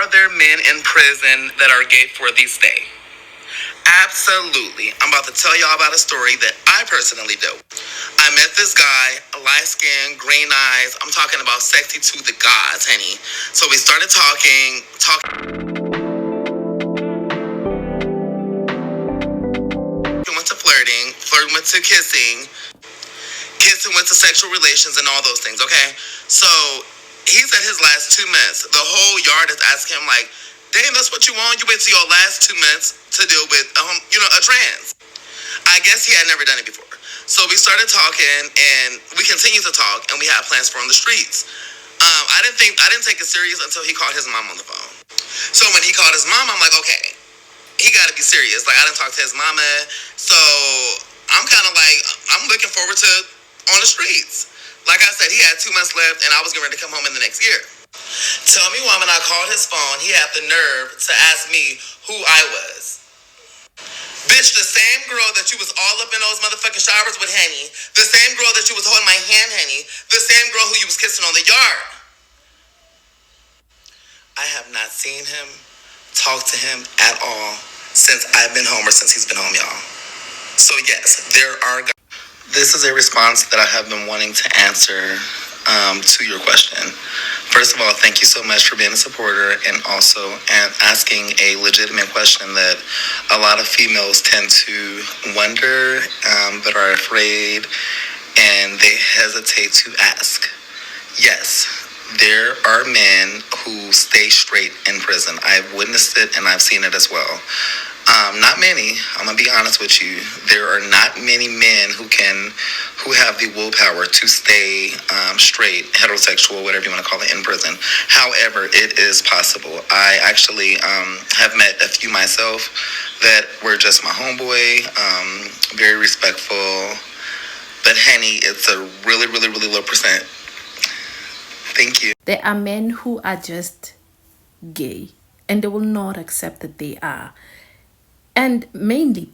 Are there men in prison that are gay for the stay? Absolutely. I'm about to tell y'all about a story that I personally do. I met this guy, light skin, green eyes. I'm talking about sexy to the gods, honey. So we started talking. Went to flirting went to kissing went to sexual relations and all those things, okay? So he's at his last 2 minutes. The whole yard is asking him like, damn, that's what you want? You wait till your last 2 minutes to deal with, a trans. I guess he had never done it before. So we started talking and we continued to talk and we had plans for on the streets. I didn't take it serious until he called his mom on the phone. So when he called his mom, I'm like, okay, he got to be serious. Like, I didn't talk to his mama. So I'm kind of like, I'm looking forward to on the streets. Like I said, he had 2 months left and I was getting ready to come home in the next year. Tell me why when I called his phone, he had the nerve to ask me who I was. Bitch, the same girl that you was all up in those motherfucking showers with, Henny. The same girl that you was holding my hand, Henny. The same girl who you was kissing on the yard. I have not seen him, talked to him at all since I've been home or since he's been home, y'all. So yes, there are guys. This is a response that I have been wanting to answer to your question. First of all, thank you so much for being a supporter and also asking a legitimate question that a lot of females tend to wonder, but are afraid and they hesitate to ask. Yes, there are men who stay straight in prison. I've witnessed it and I've seen it as well. Not many. I'm gonna be honest with you. There are not many men who have the willpower to stay straight, heterosexual, whatever you want to call it, in prison. However, it is possible. I actually have met a few myself that were just my homeboy, very respectful. But honey, it's a really, really, really low percent. Thank you. There are men who are just gay and they will not accept that they are. And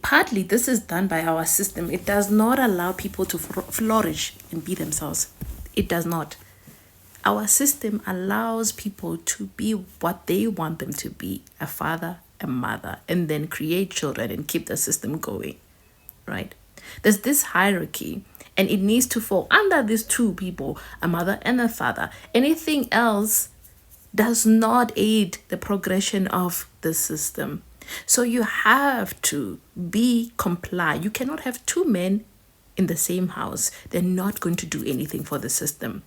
partly, this is done by our system. It does not allow people to flourish and be themselves. It does not. Our system allows people to be what they want them to be, a father, a mother, and then create children and keep the system going, right? There's this hierarchy, and it needs to fall under these two people, a mother and a father. Anything else does not aid the progression of the system. So you have to comply. You cannot have two men in the same house. They're not going to do anything for the system.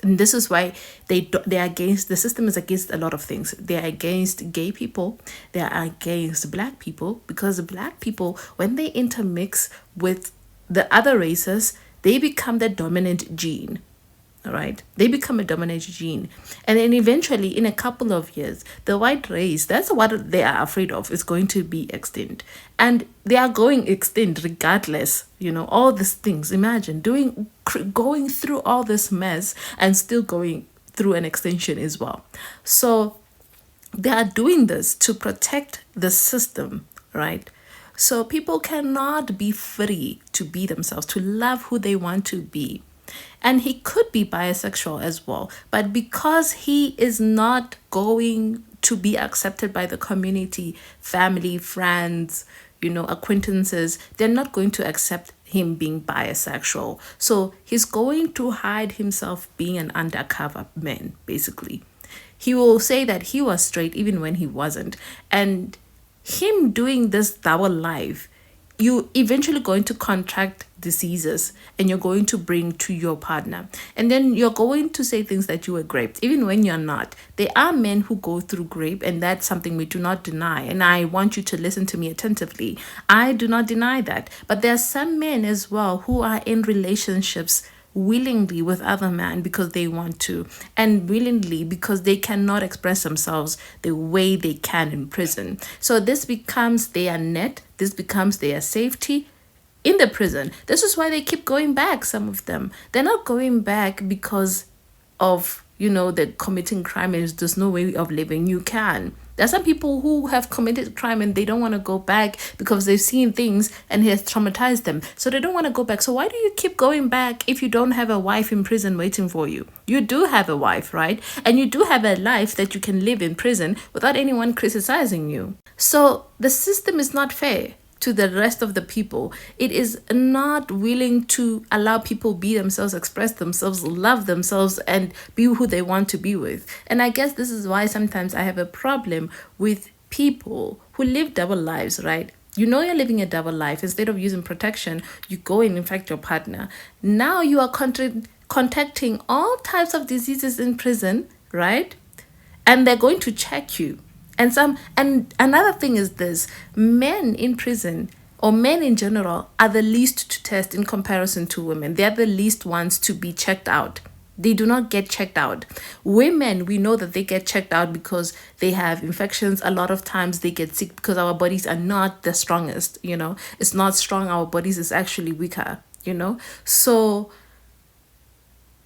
And this is why they're against, the system is against a lot of things. They're against gay people. They're against black people, because black people, when they intermix with the other races, they become the dominant gene. All right, they become a dominant gene, and then eventually in a couple of years the white race, that's what they are afraid of, is going to be extinct, and they are going extinct regardless. All these things, imagine going through all this mess and still going through an extinction as well. So they are doing this to protect the system, right? So people cannot be free to be themselves, to love who they want to be. And he could be bisexual as well, but because he is not going to be accepted by the community, family, friends, acquaintances, they're not going to accept him being bisexual. So he's going to hide himself being an undercover man, basically. He will say that he was straight even when he wasn't. And him doing this double life, you eventually going to contract diseases and you're going to bring to your partner, and then you're going to say things that you were raped even when you're not. There are men who go through rape, and that's something we do not deny, and I want you to listen to me attentively. I do not deny that, but there are some men as well who are in relationships willingly with other men because they want to, and willingly because they cannot express themselves the way they can in prison. So this becomes their net, this becomes their safety in the prison. This is why they keep going back. Some of them, they're not going back because of that committing crime is there's no way of living. You can. There are some people who have committed crime and they don't want to go back because they've seen things and it has traumatized them. So they don't want to go back. So why do you keep going back if you don't have a wife in prison waiting for you? You do have a wife, right? And you do have a life that you can live in prison without anyone criticizing you. So the system is not fair to the rest of the people. It is not willing to allow people be themselves, express themselves, love themselves, and be who they want to be with. And I guess this is why sometimes I have a problem with people who live double lives, right? You're living a double life. Instead of using protection, you go and infect your partner. Now you are contacting all types of diseases in prison, right? And they're going to check you. And another thing is this: men in prison, or men in general, are the least to test in comparison to women. They're the least ones to be checked out. They do not get checked out. Women, we know that they get checked out because they have infections. A lot of times they get sick because our bodies are not the strongest, It's not strong. Our bodies is actually weaker, So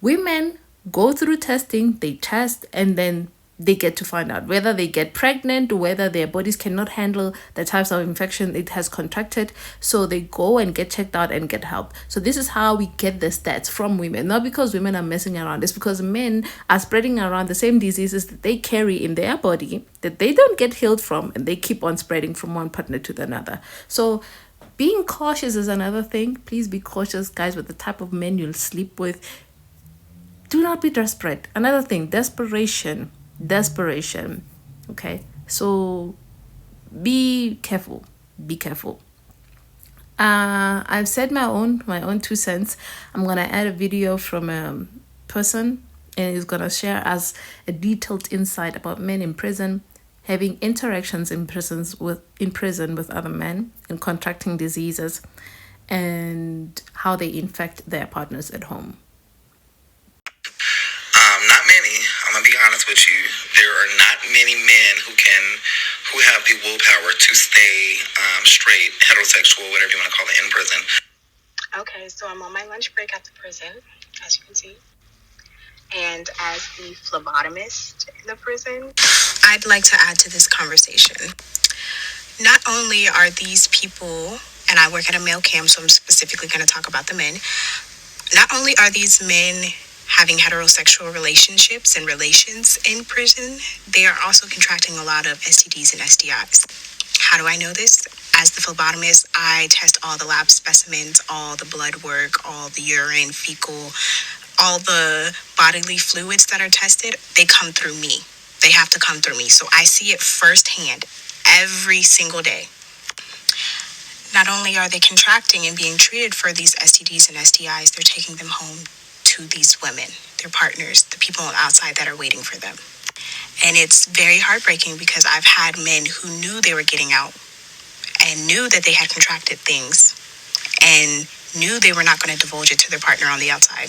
women go through testing, they test, and then they get to find out whether they get pregnant, whether their bodies cannot handle the types of infection it has contracted. So they go and get checked out and get help. So this is how we get the stats from women, not because women are messing around. It's because men are spreading around the same diseases that they carry in their body that they don't get healed from, and they keep on spreading from one partner to another. So being cautious is another thing. Please be cautious, guys, with the type of men you'll sleep with. Do not be desperate. Another thing, desperation. Okay, so be careful. I've said my own 2 cents. I'm gonna add a video from a person, and he's gonna share us a detailed insight about men in prison having interactions in prison with other men and contracting diseases, and how they infect their partners at home. Not many. I'm gonna be honest with you. There are not many men who have the willpower to stay straight, heterosexual, whatever you want to call it, in prison. Okay, so I'm on my lunch break at the prison, as you can see. And as the phlebotomist in the prison, I'd like to add to this conversation. Not only are these people, and I work at a male camp, so I'm specifically going to talk about the men. Not only are these men having heterosexual relationships and relations in prison, they are also contracting a lot of STDs and STIs. How do I know this? As the phlebotomist, I test all the lab specimens, all the blood work, all the urine, fecal, all the bodily fluids that are tested. They come through me. They have to come through me. So I see it firsthand every single day. Not only are they contracting and being treated for these STDs and STIs, they're taking them home to these women, their partners, the people outside that are waiting for them. And it's very heartbreaking because I've had men who knew they were getting out and knew that they had contracted things and knew they were not going to divulge it to their partner on the outside.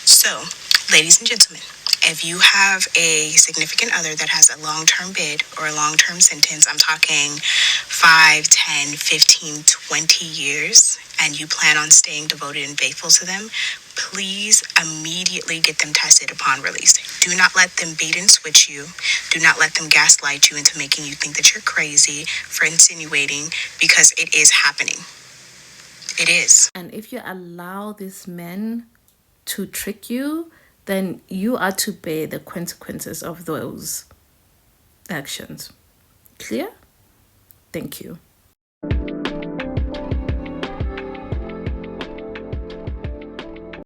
So, ladies and gentlemen, if you have a significant other that has a long-term bid or a long-term sentence, I'm talking 5, 10, 15, 20 years, and you plan on staying devoted and faithful to them, please immediately get them tested upon release. Do not let them bait and switch you. Do not let them gaslight you into making you think that you're crazy for insinuating, because it is happening. It is. And if you allow these men to trick you, then you are to bear the consequences of those actions. Clear? Thank you.